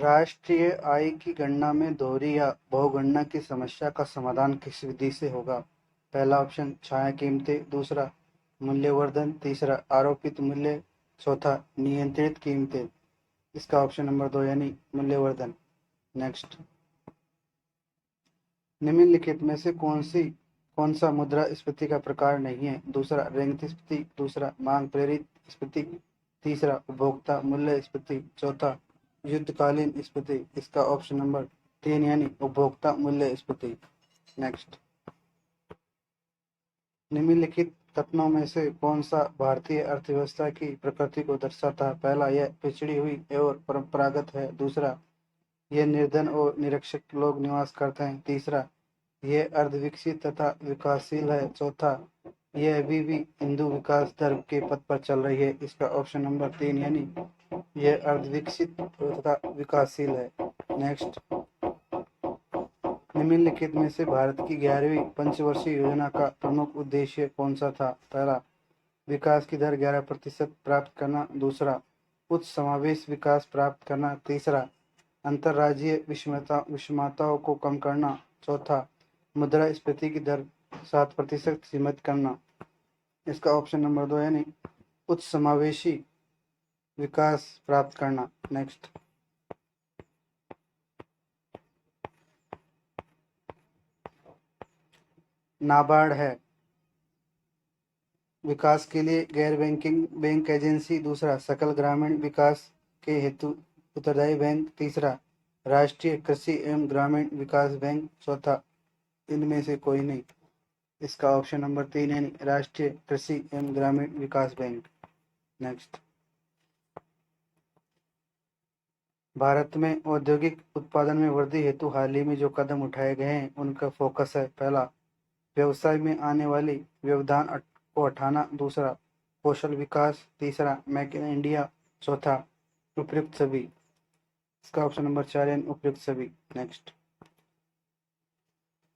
राष्ट्रीय आय की गणना में दोहरी या बहुगणना की समस्या का समाधान किस विधि से होगा? पहला ऑप्शन छाया कीमतें, दूसरा मूल्यवर्धन, तीसरा आरोपित मूल्य, चौथा नियंत्रित कीमतें। इसका ऑप्शन नंबर 2 यानी मूल्यवर्धन। नेक्स्ट, निम्नलिखित में से कौन सा मुद्रास्फीति का प्रकार नहीं है? दूसरा रैंकिस्फीति, दूसरा मांग प्रेरित स्फीति, तीसरा उपभोक्ता मूल्य स्फीति, चौथा युद्धकालीन स्फीति। इसका ऑप्शन नंबर 3 यानी उपभोक्ता मूल्य स्फीति। नेक्स्ट, निम्नलिखित कथनों में से कौन सा भारतीय अर्थव्यवस्था की प्रकृति को दर्शाता है? पहला, यह पिछड़ी हुई और परंपरागत है। दूसरा, यह निर्धन और निरक्षर लोग निवास करते हैं। तीसरा, यह अर्धविकसित तथा विकासशील है। चौथा, यह अभी भी हिंदू विकास दर के पथ पर चल रही है। इसका ऑप्शन नंबर 3 यानी यह अर्धविकसित तथा विकासशील है। नेक्स्ट, निम्नलिखित में से भारत की 11वीं पंचवर्षीय योजना का प्रमुख उद्देश्य कौन सा था? पहला, विकास की दर 11% प्राप्त करना। दूसरा, उच्च समावेश विकास प्राप्त करना। तीसरा, अंतर्राज्यीय विषमताओं को कम करना। चौथा, मुद्रास्फीति की दर 7% सीमित करना। इसका ऑप्शन नंबर 2 यानी उच्च समावेशी विकास प्राप्त करना। नेक्स्ट, नाबार्ड है विकास के लिए गैर बैंकिंग बैंक एजेंसी। दूसरा, सकल ग्रामीण विकास के हेतु उत्तरदायी बैंक। तीसरा, राष्ट्रीय कृषि एवं ग्रामीण विकास बैंक। चौथा, इनमें से कोई नहीं। इसका ऑप्शन नंबर 3 यानी राष्ट्रीय कृषि एवं ग्रामीण विकास बैंक। नेक्स्ट, भारत में औद्योगिक उत्पादन में वृद्धि हेतु हाल ही में जो कदम उठाए गए हैं उनका फोकस है। पहला, व्यवसाय में आने वाली व्यवधान को हटाना। दूसरा, कौशल विकास। तीसरा, मेक इन इंडिया। चौथा, उपयुक्त सभी। इसका ऑप्शन नंबर 4 यानी उपयुक्त सभी। नेक्स्ट,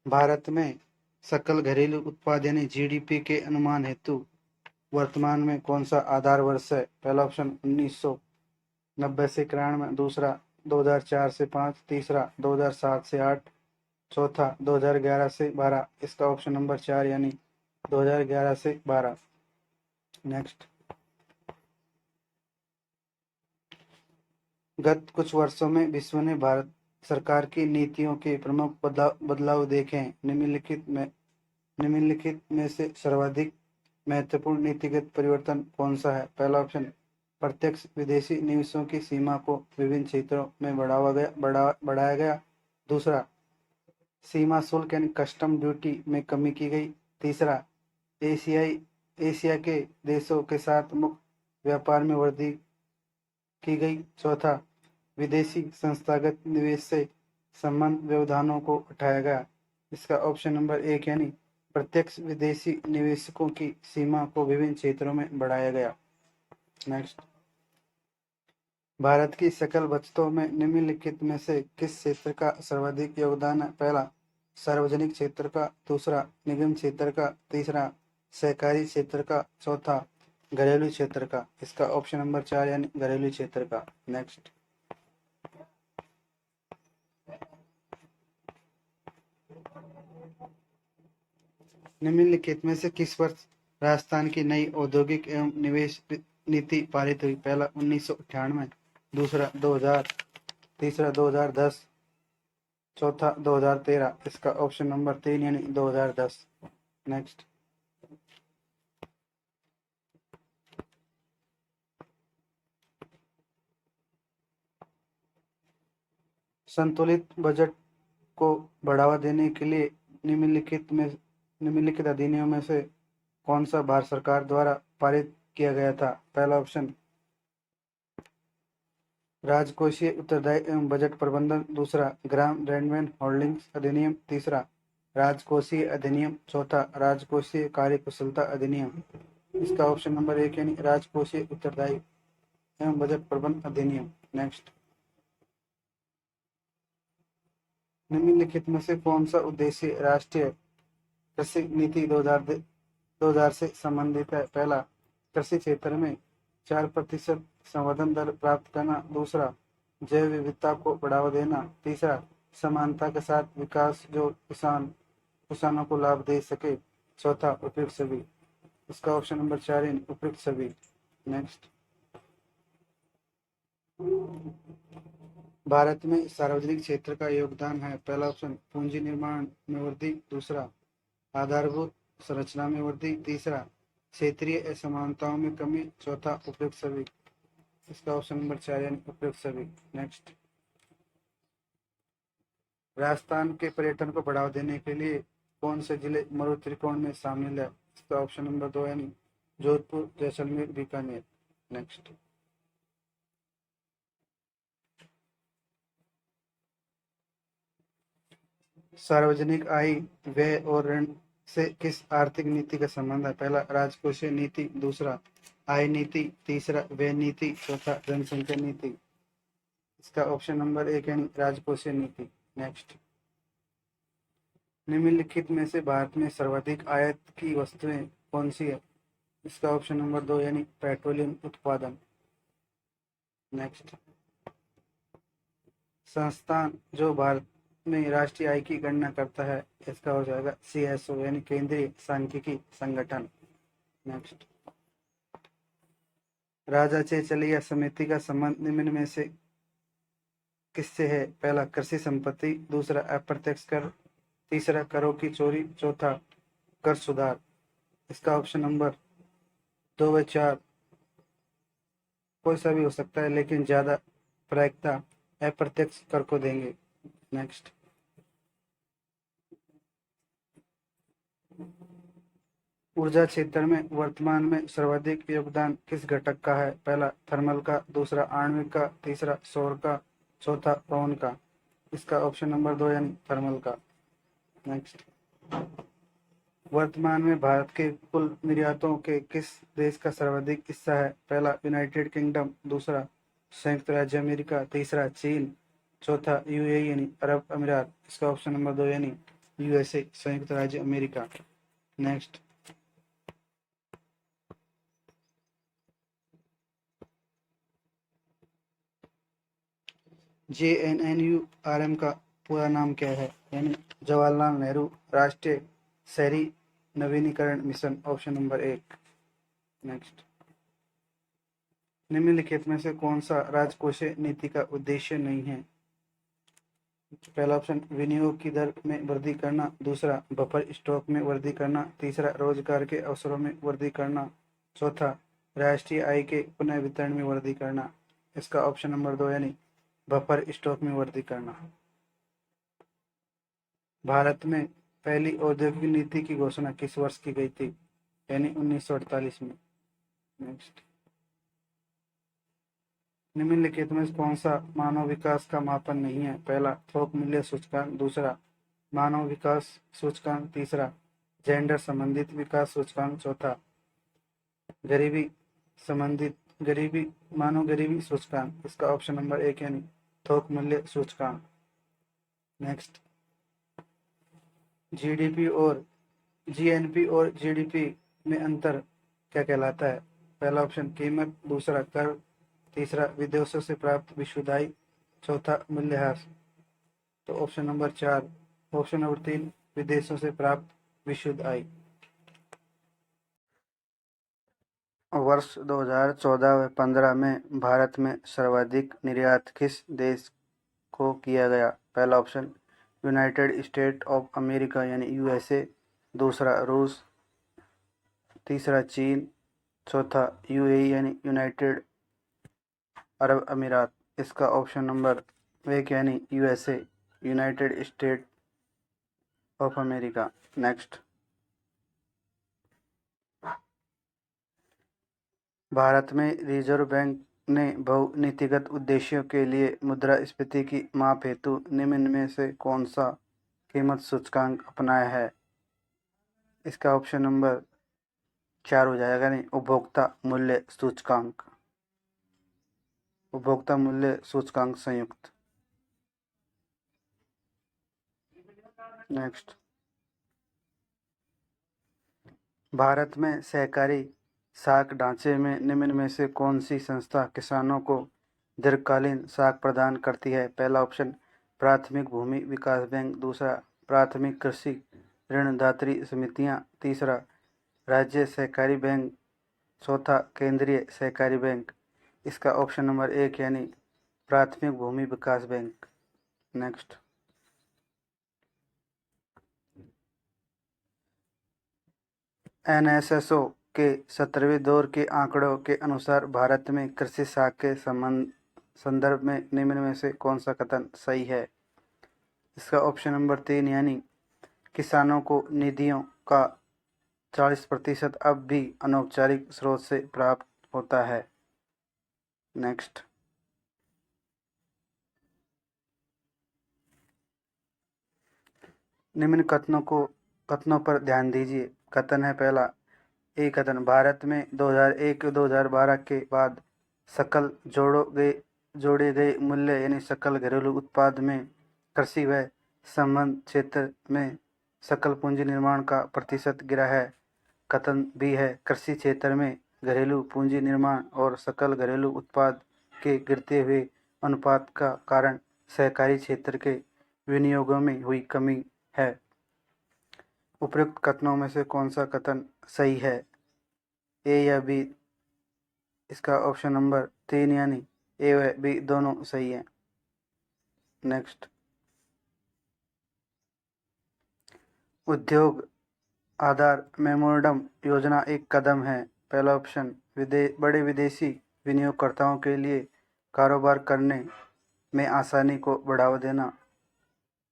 भारत में सकल घरेलू उत्पाद यानी जीडीपी के अनुमान हेतु वर्तमान में कौन सा आधार वर्ष है? पहला ऑप्शन 1990 से 91। दूसरा, 2004 से 5। तीसरा, 2007 से 8। चौथा, 2011 से 12। इसका ऑप्शन नंबर 4 यानी 2011 से 12। नेक्स्ट, गत कुछ वर्षों में विश्व ने भारत सरकार की नीतियों के प्रमुख बदलाव देखे हैं। निम्नलिखित में से सर्वाधिक महत्वपूर्ण नीतिगत परिवर्तन कौन सा है? पहला ऑप्शन, प्रत्यक्ष विदेशी निवेशों की सीमा को विभिन्न क्षेत्रों में बढ़ाया गया। दूसरा, सीमा शुल्क यानी कस्टम ड्यूटी में कमी की गई। तीसरा, एशिया के देशों के साथ मुक्त व्यापार में वृद्धि की गई। चौथा, विदेशी संस्थागत निवेश से संबंध व्यवधानों को हटाया गया। इसका ऑप्शन नंबर 1 यानी प्रत्यक्ष विदेशी निवेशकों की सीमा को विभिन्न क्षेत्रों में बढ़ाया गया। नेक्स्ट, भारत की सकल बचतों में निम्नलिखित में से किस क्षेत्र का सर्वाधिक योगदान है? पहला, सार्वजनिक क्षेत्र का। दूसरा, निगम क्षेत्र का। तीसरा, सहकारी क्षेत्र का। चौथा, घरेलू क्षेत्र का। इसका ऑप्शन नंबर 4 यानी घरेलू क्षेत्र का। नेक्स्ट, निम्नलिखित में से किस वर्ष राजस्थान की नई औद्योगिक एवं निवेश नीति पारित हुई? पहला, 1998। दूसरा, 2000। तीसरा, 2010। चौथा, 2013। इसका ऑप्शन नंबर 3 यानी 2010। नेक्स्ट, संतुलित बजट को बढ़ावा देने के लिए निम्नलिखित अधिनियम में से कौन सा भारत सरकार द्वारा पारित किया गया था? पहला ऑप्शन, राजकोषीय उत्तरदायित्व एवं बजट प्रबंधन। दूसरा, ग्राम लैंडमैन होल्डिंग्स अधिनियम। तीसरा, राजकोषीय अधिनियम। चौथा, राजकोषीय कार्यकुशलता अधिनियम। इसका ऑप्शन नंबर 1 यानी राजकोषीय उत्तरदायित्व एवं बजट प्रबंधन अधिनियम। नेक्स्ट, निम्नलिखित में से कौन सा उद्देश्य राष्ट्रीय कृषि नीति 2000 से संबंधित है? पहला, कृषि क्षेत्र में 4% संवर्धन दर प्राप्त करना। दूसरा, जैव विविधता को बढ़ावा देना। तीसरा, समानता के साथ विकास जो किसानों को लाभ दे सके। चौथा, उपयुक्त सभी। इसका ऑप्शन नंबर 4 है उपयुक्त सभी। नेक्स्ट, भारत में सार्वजनिक क्षेत्र का योगदान है। पहला ऑप्शन पूंजी निर्माण में वृद्धि। दूसरा, आधारभूत संरचना में वृद्धि। तीसरा, क्षेत्रीय असमानताओं में कमी। चौथा, उपयुक्त सभी। इसका ऑप्शन नंबर 4 यानी उपयुक्त सभी। नेक्स्ट, राजस्थान के पर्यटन को बढ़ावा देने के लिए कौन से जिले मरु त्रिकोण में शामिल है। इसका ऑप्शन नंबर 2 यानी जोधपुर, जैसलमेर, बीकानेर। नेक्स्ट, सार्वजनिक आय, व्यय और ऋण से किस आर्थिक नीति का संबंध है। पहला, राजकोषीय नीति। दूसरा, आय नीति। तीसरा, व्यय नीति। चौथा, जनसंख्या नीति। इसका ऑप्शन नंबर 1 यानी राजकोषीय नीति। नेक्स्ट, निम्नलिखित में से भारत में सर्वाधिक आयात की वस्तुएं कौन सी है। इसका ऑप्शन नंबर 2 यानी पेट्रोलियम उत्पादन। नेक्स्ट, संस्थान जो भारत में राष्ट्रीय आय की गणना करता है, इसका हो जाएगा CSO यानी केंद्रीय सांख्यिकी संगठन। नेक्स्ट, राजा चलिया समिति का संबंध निम्न में से किससे है। पहला, कृषि संपत्ति। दूसरा, अप्रत्यक्ष कर। तीसरा, करों की चोरी। चौथा, कर सुधार। इसका ऑप्शन नंबर 2 व 4 कोई सा भी हो सकता है, लेकिन ज्यादा प्रायिकता अप्रत्यक्ष कर को देंगे। नेक्स्ट, ऊर्जा क्षेत्र में वर्तमान में सर्वाधिक योगदान किस घटक का है। पहला, थर्मल का। दूसरा, आणविक का। तीसरा, सौर का। चौथा, पवन का। इसका ऑप्शन नंबर 2 यानी थर्मल का। नेक्स्ट, वर्तमान में भारत के कुल निर्यातों के किस देश का सर्वाधिक हिस्सा है। पहला, यूनाइटेड किंगडम। दूसरा, संयुक्त राज्य अमेरिका। तीसरा, चीन। चौथा, UAE यानी अरब अमीरात। इसका ऑप्शन नंबर 2 यानी USA, संयुक्त राज्य अमेरिका। नेक्स्ट, JNNURM का पूरा नाम क्या है। यानी जवाहरलाल नेहरू राष्ट्रीय शहरी नवीनीकरण मिशन। Option number 1। नेक्स्ट, निम्नलिखित में से कौन सा राजकोषीय नीति का उद्देश्य नहीं है। पहला ऑप्शन विनियोग की दर में वृद्धि करना। दूसरा, बफर स्टॉक में वृद्धि करना। तीसरा, रोजगार के अवसरों में वृद्धि करना। चौथा, राष्ट्रीय आय के पुनः वितरण में वृद्धि करना। इसका ऑप्शन नंबर 2 यानी बफर स्टॉक में वृद्धि करना। भारत में पहली औद्योगिक नीति की घोषणा किस वर्ष की गई थी। यानी 1948 में। नेक्स्ट, निम्नलिखित में कौन सा मानव विकास का मापन नहीं है। पहला, थोक मूल्य सूचकांक। दूसरा, मानव विकास सूचकांक। तीसरा, जेंडर संबंधित विकास सूचकांक। चौथा, गरीबी संबंधित गरीबी मानव गरीबी सूचकांक। इसका ऑप्शन नंबर 1 यानी थोक मूल्य सूचकांक। नेक्स्ट, GDP और GNP और GDP में अंतर क्या कहलाता है। पहला ऑप्शन कीमत। दूसरा, कर। तीसरा, विदेशों से प्राप्त विशुद्ध। चौथा, मूल्यह्रास। तो ऑप्शन नंबर 4 ऑप्शन नंबर 3 विदेशों से प्राप्त विशुद्ध आय। वर्ष 2014 व 15 में भारत में सर्वाधिक निर्यात किस देश को किया गया। पहला option United state of America यानी USA। दूसरा, रूस। तीसरा, चीन। चौथा, UAE यानी यूनाइटेड अरब अमीरात। इसका ऑप्शन नंबर 1 यानी USA, United state of America. Next, Bharat में रिजर्व बैंक ने बहु-नीतिगत उद्देश्यों के लिए मुद्रास्फीति की माप हेतु निम्न में से कौन सा कीमत सूचकांक अपनाया है। इसका ऑप्शन नंबर 4 हो जाएगा नहीं उपभोक्ता मूल्य सूचकांक। उपभोक्ता मूल्य सूचकांक संयुक्त। नेक्स्ट, भारत में सहकारी साख ढांचे में निम्न में से कौन सी संस्था किसानों को दीर्घकालीन साख प्रदान करती है? पहला ऑप्शन प्राथमिक भूमि विकास बैंक, दूसरा प्राथमिक कृषि ऋणदात्री समितियां, तीसरा राज्य सहकारी बैंक, चौथा केंद्रीय सहकारी बैंक। इसका ऑप्शन नंबर 1 यानी प्राथमिक भूमि विकास बैंक। नेक्स्ट, एनएसएसओ के 17वें दौर के आंकड़ों के अनुसार भारत में कृषि साख के संदर्भ में निम्न में से कौन सा कथन सही है? इसका ऑप्शन नंबर 3 यानी किसानों को निधियों का 40% अब भी अनौपचारिक स्रोत से प्राप्त होता है। नेक्स्ट, निम्न कथनों पर ध्यान दीजिए। कथन है पहला, एक कथन, भारत में 2001-2012 के बाद सकल जोड़े गए मूल्य यानी सकल घरेलू उत्पाद में कृषि व संबद्ध क्षेत्र में सकल पूंजी निर्माण का प्रतिशत गिरा है। कथन भी है, कृषि क्षेत्र में घरेलू पूंजी निर्माण और सकल घरेलू उत्पाद के गिरते हुए अनुपात का कारण सहकारी क्षेत्र के विनियोगों में हुई कमी है। उपयुक्त कथनों में से कौन सा कथन सही है, ए या बी? इसका ऑप्शन नंबर 3 यानी ए व बी दोनों सही है। नेक्स्ट, उद्योग आधार मेमोरेंडम योजना एक कदम है। पहला ऑप्शन बड़े विदेशी विनियोगकर्ताओं के लिए कारोबार करने में आसानी को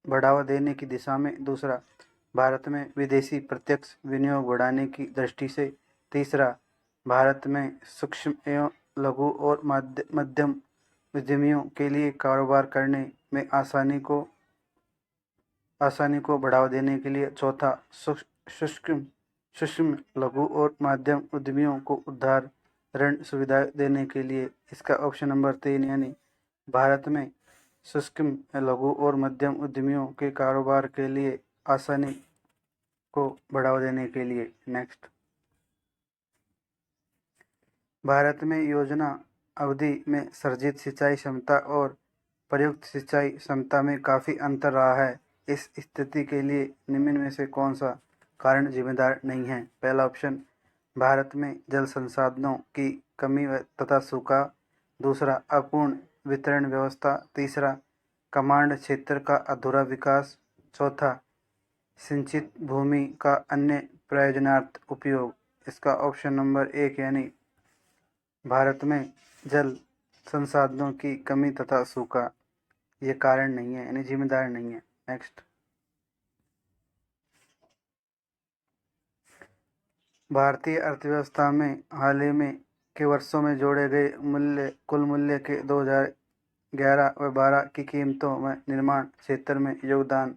बढ़ावा देने की दिशा में, दूसरा भारत में विदेशी प्रत्यक्ष विनियोग बढ़ाने की दृष्टि से, तीसरा भारत में सूक्ष्म एवं लघु और मध्यम उद्यमियों के लिए कारोबार करने में आसानी को बढ़ावा देने के लिए, चौथा सूक्ष्म लघु और मध्यम उद्यमियों को उधार ऋण सुविधा देने के लिए। इसका ऑप्शन नंबर 3 यानी भारत में सूक्ष्म लघु और मध्यम उद्यमियों के कारोबार के लिए आसानी को बढ़ावा देने के लिए। नेक्स्ट, भारत में योजना अवधि में सर्जित सिंचाई क्षमता और प्रयुक्त सिंचाई क्षमता में काफ़ी अंतर रहा है। इस स्थिति के लिए निम्न में से कौन सा कारण जिम्मेदार नहीं है? पहला ऑप्शन भारत में जल संसाधनों की कमी तथा सूखा, दूसरा अपूर्ण वितरण व्यवस्था, तीसरा कमांड क्षेत्र का अधूरा विकास, चौथा सिंचित भूमि का अन्य प्रयोजनार्थ उपयोग। इसका ऑप्शन नंबर 1 यानी भारत में जल संसाधनों की कमी तथा सूखा ये कारण नहीं है यानी जिम्मेदार नहीं है। नेक्स्ट, भारतीय अर्थव्यवस्था में हाल ही में के वर्षों में जोड़े गए कुल मूल्य के 2011 व 12 की कीमतों में निर्माण क्षेत्र में योगदान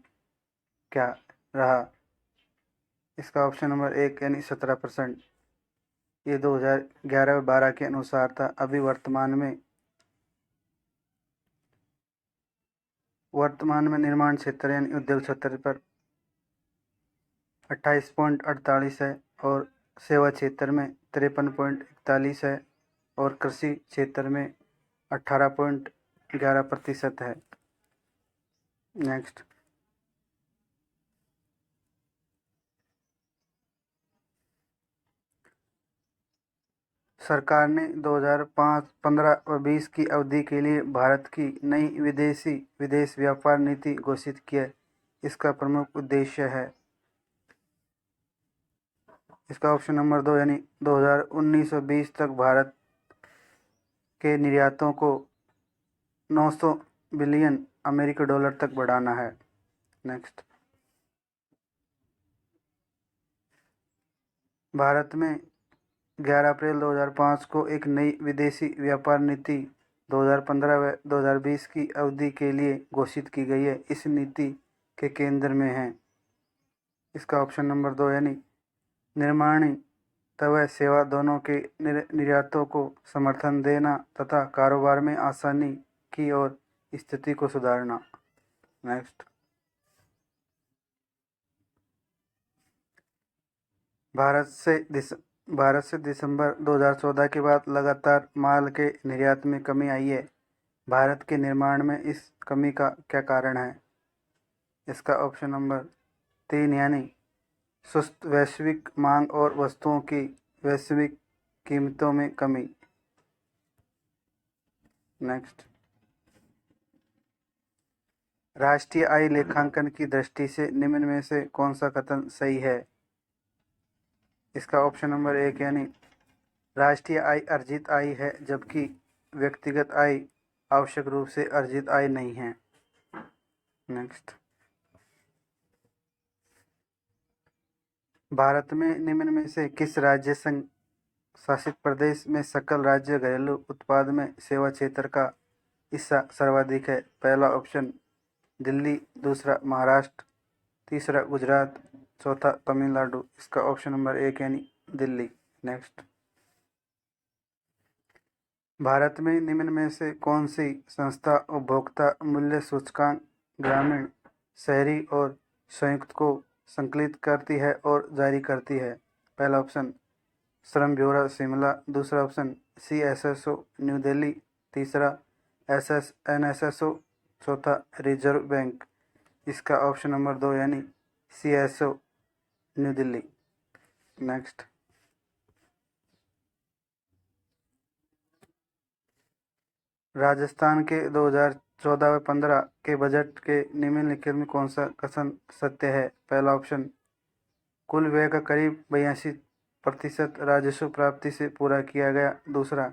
क्या रहा? इसका ऑप्शन नंबर 1 यानी 17%। ये 2011 व 12 के अनुसार था। अभी वर्तमान में निर्माण क्षेत्र यानी उद्योग क्षेत्र पर 28.48 है और सेवा क्षेत्र में 53.41 है और कृषि क्षेत्र में 18.11% है। नेक्स्ट, सरकार ने 2015 व 20 की अवधि के लिए भारत की नई विदेश व्यापार नीति घोषित की है। इसका प्रमुख उद्देश्य है। इसका ऑप्शन नंबर 2 यानी 2019 व 20 तक भारत के निर्यातों को 900 बिलियन अमेरिकी डॉलर तक बढ़ाना है। नेक्स्ट, भारत में 11 अप्रैल 2005 को एक नई विदेशी व्यापार नीति 2015 व 2020 की अवधि के लिए घोषित की गई है। इस नीति के केंद्र में है। इसका ऑप्शन नंबर 2 यानी निर्माणी तथा सेवा दोनों के निर्यातों को समर्थन देना तथा कारोबार में आसानी की और स्थिति को सुधारना। नेक्स्ट, भारत से दिसंबर 2014 के बाद लगातार माल के निर्यात में कमी आई है। भारत के निर्माण में इस कमी का क्या कारण है? इसका ऑप्शन नंबर 3 यानी सुस्त वैश्विक मांग और वस्तुओं की वैश्विक कीमतों में कमी। नेक्स्ट, राष्ट्रीय आय लेखांकन की दृष्टि से निम्न में से कौन सा कथन सही है? इसका ऑप्शन नंबर 1 यानी राष्ट्रीय आय अर्जित आय है, जबकि व्यक्तिगत आय आवश्यक रूप से अर्जित आय नहीं है। नेक्स्ट, भारत में निम्न में से किस राज्य संघ शासित प्रदेश में सकल राज्य घरेलू उत्पाद में सेवा क्षेत्र का हिस्सा सर्वाधिक है? पहला ऑप्शन दिल्ली, दूसरा महाराष्ट्र, तीसरा गुजरात, चौथा तमिलनाडु। इसका ऑप्शन नंबर 1 यानी दिल्ली। नेक्स्ट, भारत में निम्न में से कौन सी संस्था उपभोक्ता मूल्य सूचकांक ग्रामीण, शहरी और संयुक्त को संकलित करती है और जारी करती है? पहला ऑप्शन श्रम ब्यूरो शिमला, दूसरा ऑप्शन CSSO न्यू दिल्ली, तीसरा NSSO, चौथा रिजर्व बैंक। इसका ऑप्शन नंबर 2 यानी CSO new Delhi. Next, Rajasthan के 2014-15 के बजट के निम्नलिखित में कौन सा कथन सत्य है? पहला ऑप्शन कुल व्यय का करीब 82% राजस्व प्राप्ति से पूरा किया गया। दूसरा,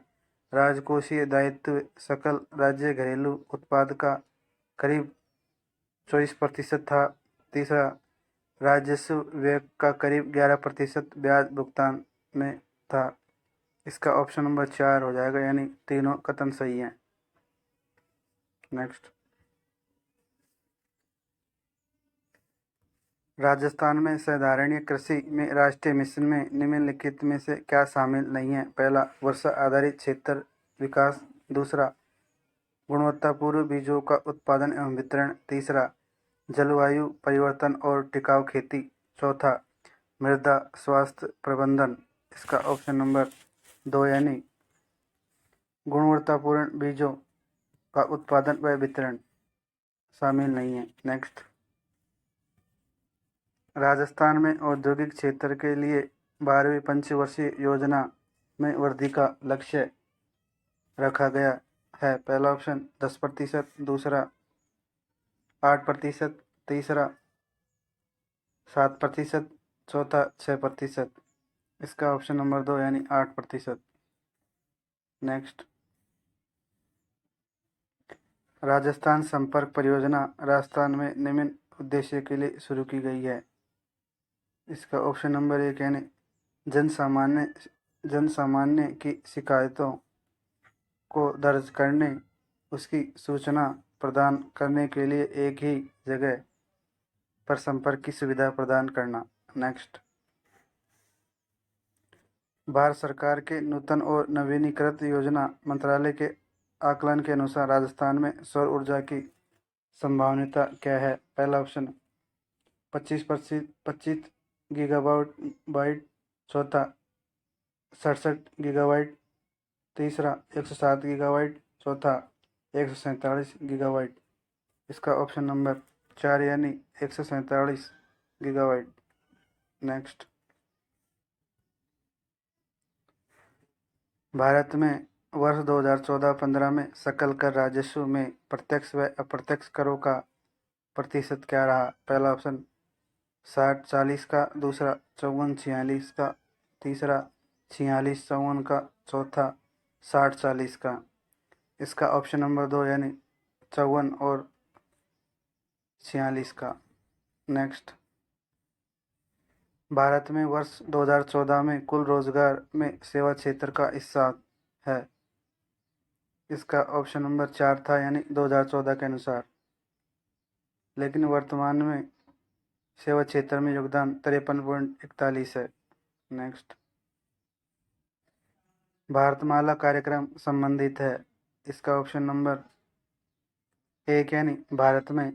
राजकोषीय दायित्व सकल राज्य घरेलू उत्पाद का करीब 24% था। तीसरा, राजस्व व्यय का करीब 11% ब्याज भुगतान में था। इसका ऑप्शन नंबर 4 हो जाएगा, यानी तीनों कथन सही हैं। नेक्स्ट, राजस्थान में साधारणीय कृषि में राष्ट्रीय मिशन में निम्नलिखित में से क्या शामिल नहीं है? पहला, वर्षा आधारित क्षेत्र विकास, दूसरा, गुणवत्तापूर्ण बीजों का उत्पादन एवं वितरण, तीसरा, जलवायु परिवर्तन और टिकाऊ खेती, चौथा, मृदा स्वास्थ्य प्रबंधन। इसका ऑप्शन नंबर 2 यानी गुणवत्तापूर्ण बीजों का उत्पादन व वितरण शामिल नहीं है। नेक्स्ट, राजस्थान में औद्योगिक क्षेत्र के लिए 12वीं पंचवर्षीय योजना में वृद्धि का लक्ष्य रखा गया है। पहला ऑप्शन 10%, दूसरा 8%, तीसरा 7%, चौथा 6%। इसका ऑप्शन नंबर 2 यानी 8%। नेक्स्ट, राजस्थान संपर्क परियोजना राजस्थान में निम्न उद्देश्य के लिए शुरू की गई है। इसका ऑप्शन नंबर 1 यानी जन सामान्य की शिकायतों को दर्ज करने, उसकी सूचना प्रदान करने के लिए एक ही जगह पर संपर्क की सुविधा प्रदान करना। नेक्स्ट, भारत सरकार के नूतन और नवीनीकृत योजना मंत्रालय के आकलन के अनुसार राजस्थान में सौर ऊर्जा की संभावनीयता क्या है? पहला ऑप्शन 25 गीगावाट, चौथा 67 गीगावाट, तीसरा 107 गीगावाट, चौथा 147 गीगावाट। इसका ऑप्शन नंबर 4 यानी 147 गीगावाट। नेक्स्ट, भारत में वर्ष 2014-15 में सकल कर राजस्व में प्रत्यक्ष व अप्रत्यक्ष करों का प्रतिशत क्या रहा? पहला ऑप्शन 60-40 का, दूसरा 54-46 का, तीसरा 46-54 का, चौथा 60-40 का। इसका ऑप्शन नंबर 2 यानी 54 और 46 का। नेक्स्ट, भारत में वर्ष 2014 में कुल रोजगार में सेवा क्षेत्र का हिस्सा है। इसका ऑप्शन नंबर 4 था, यानी 2014 के अनुसार, लेकिन वर्तमान में सेवा क्षेत्र में योगदान 53.41 है। नेक्स्ट, भारतमाला कार्यक्रम संबंधित है। इसका ऑप्शन नंबर 1 यानी भारत में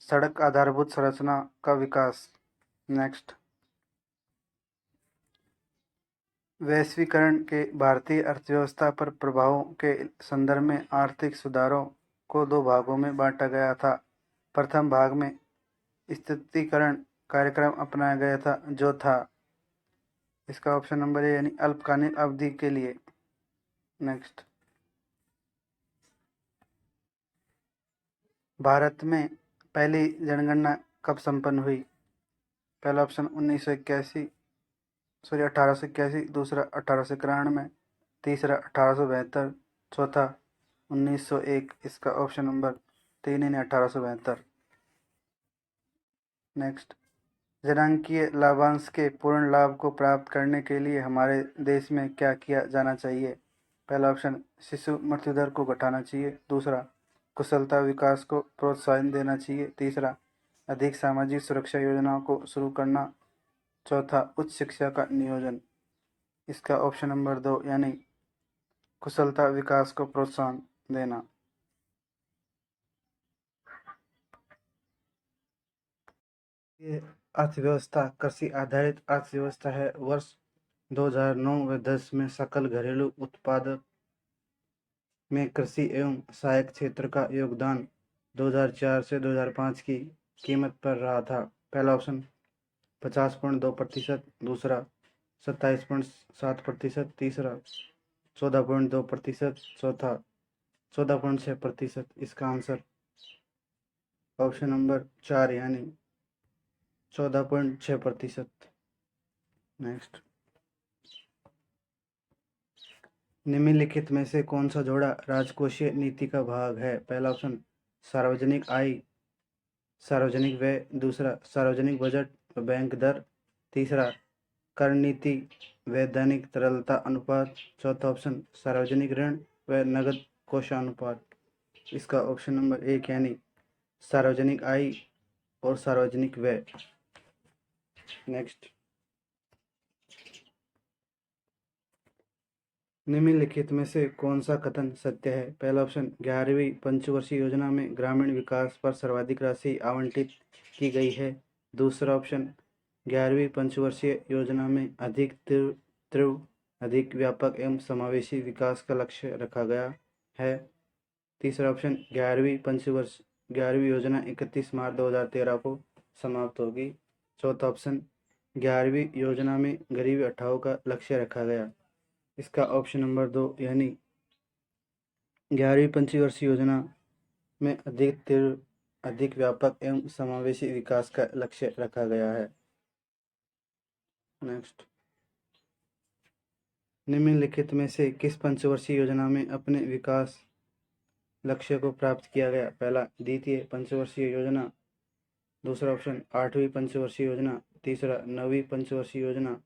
सड़क आधारभूत संरचना का विकास। नेक्स्ट, वैश्वीकरण के भारतीय अर्थव्यवस्था पर प्रभावों के संदर्भ में आर्थिक सुधारों को दो भागों में बांटा गया था। प्रथम भाग में स्थिरीकरण कार्यक्रम अपनाया गया था, जो था इसका ऑप्शन नंबर ए यानी अल्पकालीन अवधि के लिए। नेक्स्ट, भारत में पहली जनगणना कब संपन्न हुई? पहला ऑप्शन 1881, दूसरा 1891, तीसरा 1872, चौथा 1901। इसका ऑप्शन नंबर 3 यानी 1872। नेक्स्ट, जनांकीय लाभांश के पूर्ण लाभ को प्राप्त करने के लिए हमारे देश में क्या किया जाना चाहिए? पहला ऑप्शन शिशु मृत्यु दर को घटाना चाहिए, दूसरा कुशलता विकास को प्रोत्साहन देना चाहिए, तीसरा अधिक सामाजिक सुरक्षा योजनाओं को शुरू करना, चौथा उच्च शिक्षा का नियोजन। इसका ऑप्शन नंबर 2 यानी कुशलता विकास को प्रोत्साहन देना। ये अर्थव्यवस्था कृषि आधारित अर्थव्यवस्था है। वर्ष 2009 व 10 में सकल घरेलू उत्पाद में कृषि एवं सहायक क्षेत्र का योगदान 2004 से 2005 की कीमत पर रहा था। पहला ऑप्शन 50.2%, दूसरा 27.7%, तीसरा 14.2%, चौथा 14.6%। इसका आंसर ऑप्शन नंबर 4 यानी 14.6%। नेक्स्ट, निम्नलिखित में से कौन सा जोड़ा राजकोषीय नीति का भाग है? पहला ऑप्शन सार्वजनिक आय, सार्वजनिक व्यय, दूसरा सार्वजनिक बजट व बैंक दर, तीसरा कर नीति वैधानिक तरलता अनुपात, चौथा ऑप्शन सार्वजनिक ऋण व नगद कोषानुपात। इसका ऑप्शन नंबर 1 यानी सार्वजनिक आय और सार्वजनिक व्यय। नेक्स्ट, निम्नलिखित में से कौन सा कथन सत्य है? पहला ऑप्शन 11वीं पंचवर्षीय योजना में ग्रामीण विकास पर सर्वाधिक राशि आवंटित की गई है, दूसरा ऑप्शन 11वीं पंचवर्षीय योजना में अधिक तीव्र, अधिक व्यापक एवं समावेशी विकास का लक्ष्य रखा गया है, तीसरा ऑप्शन 11वीं योजना 31 मार्च 2013 को समाप्त होगी, चौथा ऑप्शन 11वीं योजना में गरीबी हटाओ का लक्ष्य रखा गया। इसका ऑप्शन नंबर 2 यानी 11वीं पंचवर्षीय योजना में अधिक तीव्र, अधिक व्यापक एवं समावेशी विकास का लक्ष्य रखा गया है। नेक्स्ट, निम्नलिखित में से किस पंचवर्षीय योजना में अपने विकास लक्ष्य को प्राप्त किया गया? पहला द्वितीय पंचवर्षीय योजना, दूसरा ऑप्शन 8वीं पंचवर्षीय योजना, तीसरा 9वीं पंचवर्षीय योजना,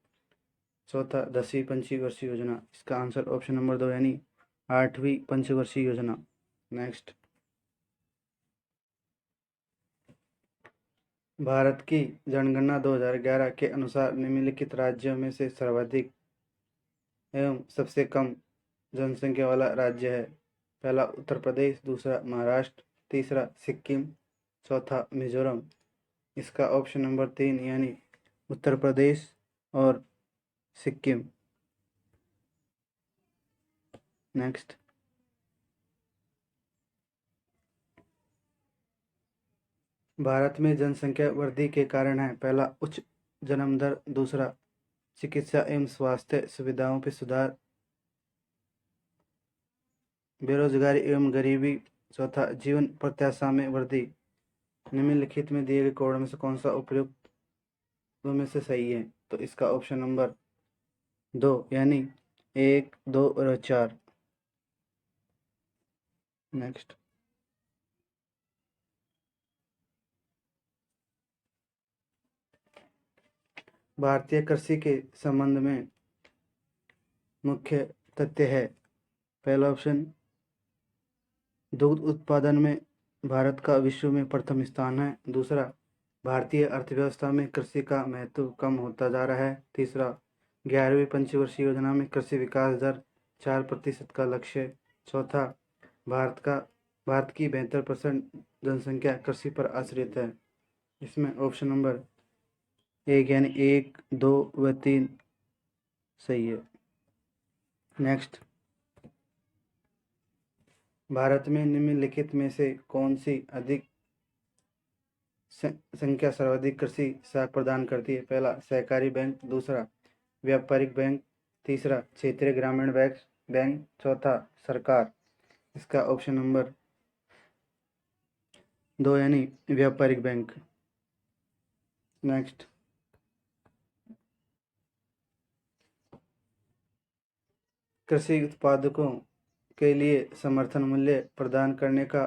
चौथा 10वीं पंचवर्षीय योजना। इसका आंसर ऑप्शन नंबर 2 यानी 8वीं पंचवर्षीय योजना। नेक्स्ट, भारत की जनगणना 2011 के अनुसार निम्नलिखित राज्यों में से सर्वाधिक एवं सबसे कम जनसंख्या वाला राज्य है? पहला उत्तर प्रदेश, दूसरा महाराष्ट्र, तीसरा सिक्किम, चौथा मिजोरम। इसका ऑप्शन नंबर 3 यानी उत्तर प्रदेश और सिक्किम। नेक्स्ट, भारत में जनसंख्या वृद्धि के कारण है? पहला उच्च जन्म दर, दूसरा चिकित्सा एवं स्वास्थ्य सुविधाओं पर सुधार, बेरोजगारी एवं गरीबी, चौथा जीवन प्रत्याशा में वृद्धि। निम्नलिखित में दिए गए कोड में से कौन सा उपयुक्त में से सही है? तो इसका ऑप्शन नंबर 2 यानी 1, 2 और 4। नेक्स्ट, भारतीय कृषि के संबंध में मुख्य तथ्य है? पहला ऑप्शन दुग्ध उत्पादन में भारत का विश्व में प्रथम स्थान है, दूसरा भारतीय अर्थव्यवस्था में कृषि का महत्व कम होता जा रहा है, तीसरा 11वीं पंचवर्षीय योजना में कृषि विकास दर 4% का लक्ष्य, चौथा भारत की 72% जनसंख्या कृषि पर आश्रित है। इसमें ऑप्शन नंबर 1 यानी 1, 2 व 3 सही है। नेक्स्ट, भारत में निम्नलिखित में से कौन सी अधिक संख्या सर्वाधिक कृषि साख प्रदान करती है? पहला सहकारी बैंक, दूसरा व्यापारिक बैंक, तीसरा क्षेत्रीय ग्रामीण बैंक बैंक चौथा सरकार। इसका ऑप्शन नंबर 2 यानी व्यापारिक बैंक। नेक्स्ट, कृषि उत्पादकों के लिए समर्थन मूल्य प्रदान करने का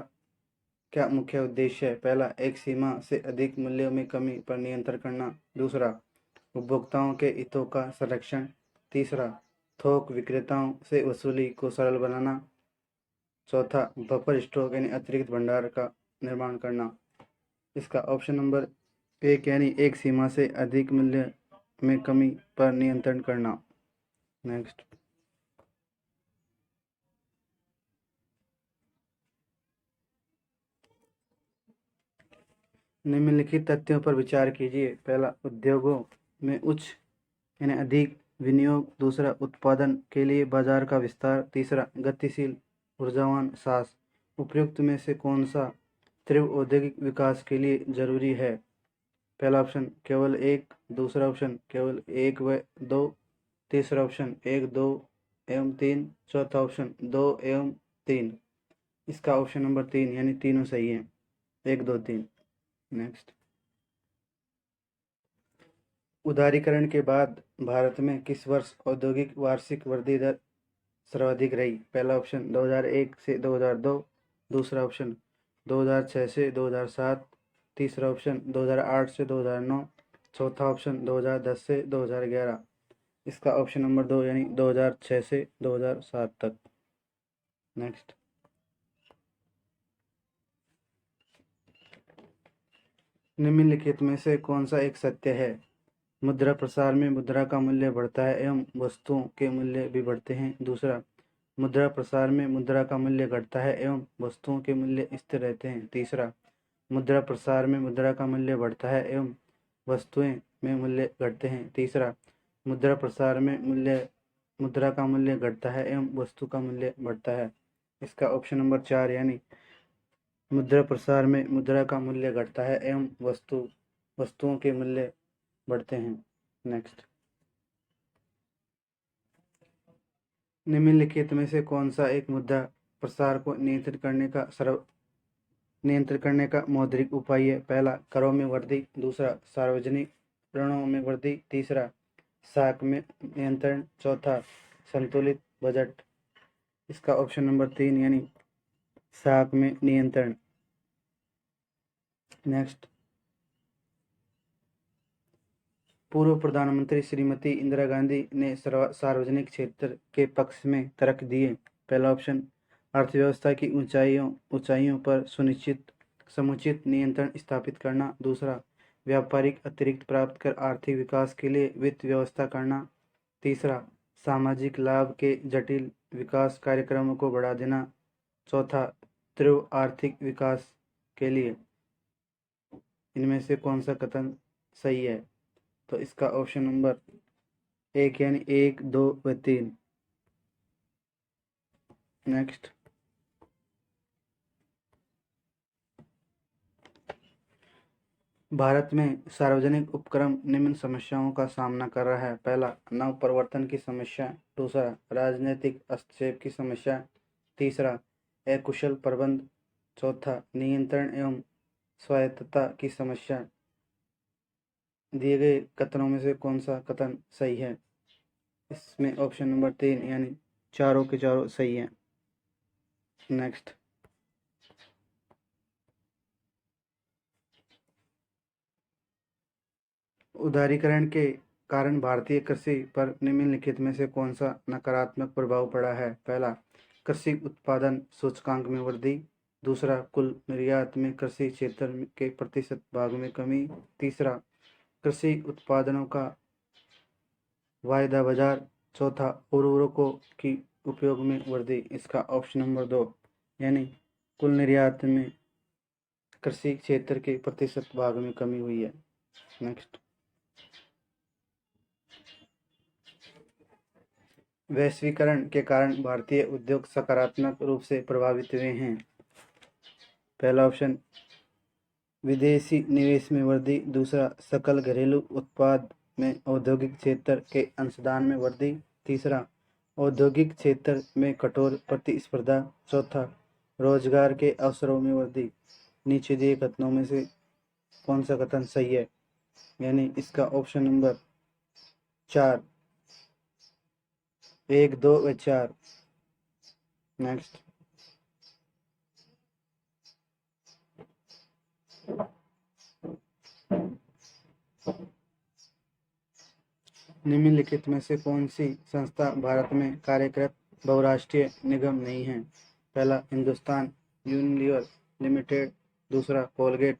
क्या मुख्य उद्देश्य है? पहला एक सीमा से अधिक मूल्यों में कमी पर नियंत्रण करना, दूसरा उपभोक्ताओं के हितों का संरक्षण, तीसरा थोक विक्रेताओं से वसूली को सरल बनाना, चौथा बफर स्टॉक यानी अतिरिक्त भंडार का निर्माण करना। इसका ऑप्शन नंबर 1 यानी एक सीमा से अधिक मूल्य में कमी पर नियंत्रण करना। नेक्स्ट, निम्नलिखित तथ्यों पर विचार कीजिए। पहला उद्योगों में उच्च यानी अधिक विनियोग, दूसरा उत्पादन के लिए बाजार का विस्तार, तीसरा गतिशील ऊर्जावान सास। उपयुक्त में से कौन सा तीव्र औद्योगिक विकास के लिए जरूरी है? पहला ऑप्शन केवल एक, दूसरा ऑप्शन केवल एक व दो, तीसरा ऑप्शन एक, दो एवं तीन, चौथा ऑप्शन दो एवं तीन। इसका ऑप्शन नंबर 3 यानी तीनों सही है, 1, 2, 3। नेक्स्ट, उदारीकरण के बाद भारत में किस वर्ष औद्योगिक वार्षिक वृद्धि दर सर्वाधिक रही? पहला ऑप्शन 2001 से 2002, दूसरा ऑप्शन 2006 से 2007, तीसरा ऑप्शन 2008 से 2009, चौथा ऑप्शन 2010 से 2011। इसका ऑप्शन नंबर 2 यानी 2006 से 2007 तक। नेक्स्ट, निम्नलिखित में से कौन सा एक सत्य है? मुद्रा प्रसार में मुद्रा का मूल्य बढ़ता है एवं वस्तुओं के मूल्य भी बढ़ते हैं। दूसरा, मुद्रा प्रसार में मुद्रा का मूल्य घटता है एवं वस्तुओं के मूल्य स्थिर रहते हैं। तीसरा, मुद्रा प्रसार में मुद्रा का मूल्य बढ़ता है एवं वस्तुएं में मूल्य घटते हैं। तीसरा, मुद्रा प्रसार में मुद्रा का मूल्य घटता है एवं वस्तु का मूल्य बढ़ता है। इसका ऑप्शन नंबर 4 यानी मुद्रा प्रसार में मुद्रा का मूल्य घटता है एवं वस्तुओं के मूल्य बढ़ते हैं। नेक्स्ट, निम्नलिखित में से कौन सा एक मुद्रा प्रसार को नियंत्रित करने का मौद्रिक उपाय है? पहला करों में वृद्धि, दूसरा सार्वजनिक ऋणों में वृद्धि, तीसरा साख में नियंत्रण, चौथा संतुलित बजट। इसका ऑप्शन नंबर 3 यानी साख में नियंत्रण। नेक्स्ट, पूर्व प्रधानमंत्री श्रीमती इंदिरा गांधी ने सार्वजनिक क्षेत्र के पक्ष में तर्क दिए। पहला ऑप्शन अर्थव्यवस्था की ऊंचाइयों पर समुचित नियंत्रण स्थापित करना, दूसरा व्यापारिक अतिरिक्त प्राप्त कर आर्थिक विकास के लिए वित्त व्यवस्था करना, तीसरा सामाजिक लाभ के जटिल विकास कार्यक्रमों को बढ़ा देना, चौथा तीव्र आर्थिक विकास के लिए। इनमें से कौन सा कथन सही है? तो इसका ऑप्शन नंबर 1 यानी 1, 2 व 3। नेक्स्ट, भारत में सार्वजनिक उपक्रम निम्न समस्याओं का सामना कर रहा है। पहला नव प्रवर्तन की समस्या, दूसरा राजनीतिक हस्तक्षेप की समस्या, तीसरा अकुशल प्रबंध, चौथा नियंत्रण एवं स्वायत्तता की समस्या। दिए गए कथनों में से कौन सा कथन सही है? इसमें ऑप्शन नंबर 3 यानी चारों के चारों सही है। नेक्स्ट, उदारीकरण के कारण भारतीय कृषि पर निम्नलिखित में से कौन सा नकारात्मक प्रभाव पड़ा है? पहला कृषि उत्पादन सूचकांक में वृद्धि, दूसरा कुल निर्यात में कृषि क्षेत्र के प्रतिशत भाग में कमी, तीसरा कृषि उत्पादनों का वायदा बाजार, चौथा उर्वरकों की उपयोग में वृद्धि। इसका ऑप्शन नंबर 2 यानी कुल निर्यात में कृषि क्षेत्र के प्रतिशत भाग में कमी हुई है। नेक्स्ट, वैश्वीकरण के कारण भारतीय उद्योग सकारात्मक रूप से प्रभावित हुए हैं? पहला ऑप्शन विदेशी निवेश में वृद्धि, दूसरा सकल घरेलू उत्पाद में औद्योगिक क्षेत्र के अंशदान में वृद्धि, तीसरा औद्योगिक क्षेत्र में कठोर प्रतिस्पर्धा, चौथा रोजगार के अवसरों में वृद्धि। नीचे दिए कथनों में से कौन सा कथन सही है? यानी इसका ऑप्शन नंबर 4, 1, 2 व 4। नेक्स्ट, निम्नलिखित में से कौन सी संस्था भारत में कार्यरत बहुराष्ट्रीय निगम नहीं है? पहला हिंदुस्तान यूनिलीवर लिमिटेड, दूसरा कोलगेट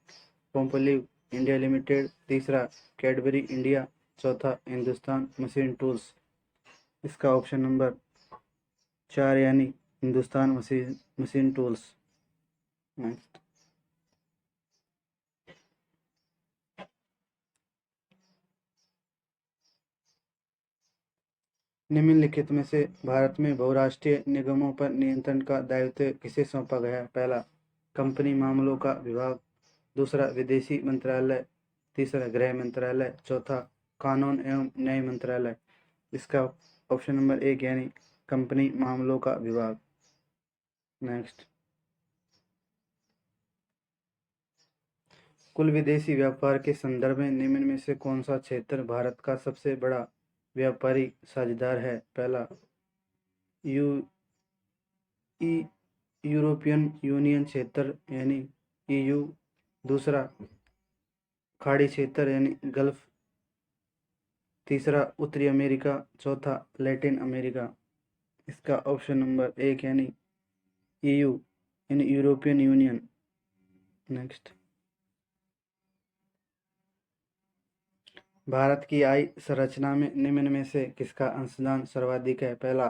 पोम्पलीव इंडिया लिमिटेड, तीसरा कैडबरी इंडिया, चौथा हिंदुस्तान मशीन टूल्स। इसका ऑप्शन नंबर 4 यानी हिंदुस्तान मशीन टूल्स। नेक्स्ट, निम्नलिखित में से भारत में बहुराष्ट्रीय निगमों पर नियंत्रण का दायित्व किसे सौंपा गया? पहला कंपनी मामलों का विभाग, दूसरा विदेशी मंत्रालय, तीसरा गृह मंत्रालय, चौथा कानून एवं न्याय मंत्रालय। इसका ऑप्शन नंबर 1 यानी कंपनी मामलों का विभाग। नेक्स्ट, कुल विदेशी व्यापार के संदर्भ में निम्न में से कौन सा क्षेत्र भारत का सबसे बड़ा व्यापारी साझेदार है? पहला यूरोपियन यूनियन क्षेत्र यानी EU, दूसरा खाड़ी क्षेत्र यानी गल्फ, तीसरा उत्तरी अमेरिका, चौथा लैटिन अमेरिका। इसका ऑप्शन नंबर 1 यानी EU यानी यूरोपियन यूनियन। नेक्स्ट, भारत की आय संरचना में निम्न में से किसका अंशदान सर्वाधिक है? पहला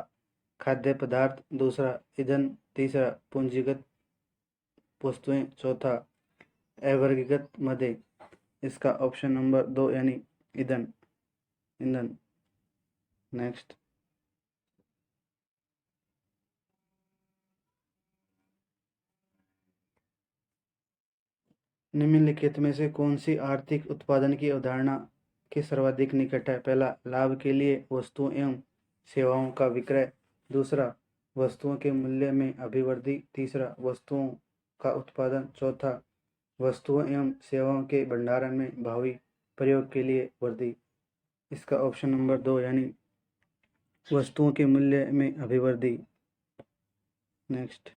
खाद्य पदार्थ, दूसरा ईंधन, तीसरा पूंजीगत वस्तुएं, चौथा अवर्गीकृत मदे। इसका ऑप्शन नंबर 2 यानी ईंधन। नेक्स्ट, निम्नलिखित में से कौन सी आर्थिक उत्पादन की अवधारणा के सर्वाधिक निकट है? पहला लाभ के लिए वस्तुओं एवं सेवाओं का विक्रय, दूसरा वस्तुओं के मूल्य में अभिवृद्धि, तीसरा वस्तुओं का उत्पादन, चौथा वस्तुओं एवं सेवाओं के भंडारण में भावी प्रयोग के लिए वृद्धि। इसका ऑप्शन नंबर 2 यानी वस्तुओं के मूल्य में अभिवृद्धि। नेक्स्ट,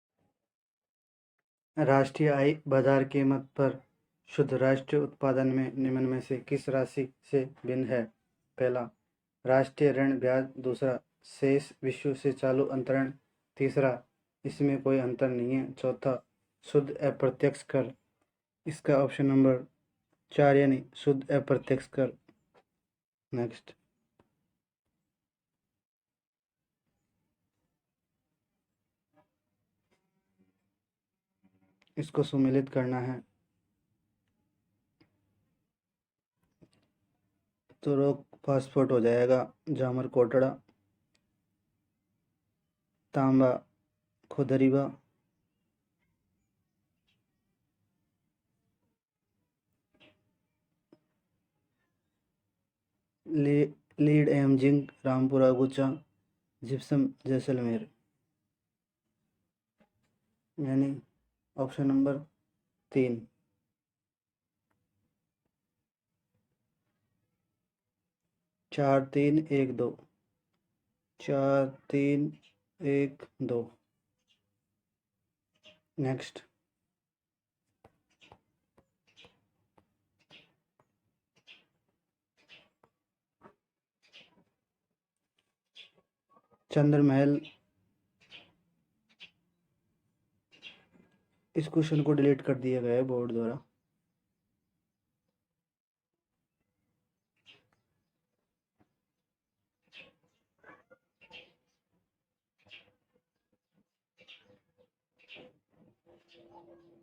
राष्ट्रीय आय बाजार कीमत पर शुद्ध राष्ट्रीय उत्पादन में निम्न में से किस राशि से भिन्न है? पहला राष्ट्रीय ऋण ब्याज, दूसरा शेष विश्व से चालू अंतरण, तीसरा इसमें कोई अंतर नहीं है, चौथा शुद्ध अप्रत्यक्ष कर। इसका ऑप्शन नंबर 4 यानी शुद्ध अप्रत्यक्ष कर। नेक्स्ट, इसको सुमेलित करना है तो रोक पासपोर्ट हो जाएगा। जामर कोटड़ा, तांबा खुदरीबा, lead and zinc Rampura Gucha, gypsum Jaisalmer. यानी ऑप्शन नंबर 3। 4 3 1 2, 4 3 1 2। नेक्स्ट, चंद्रमहल। इस क्वेश्चन को डिलीट कर दिया गया है बोर्ड द्वारा।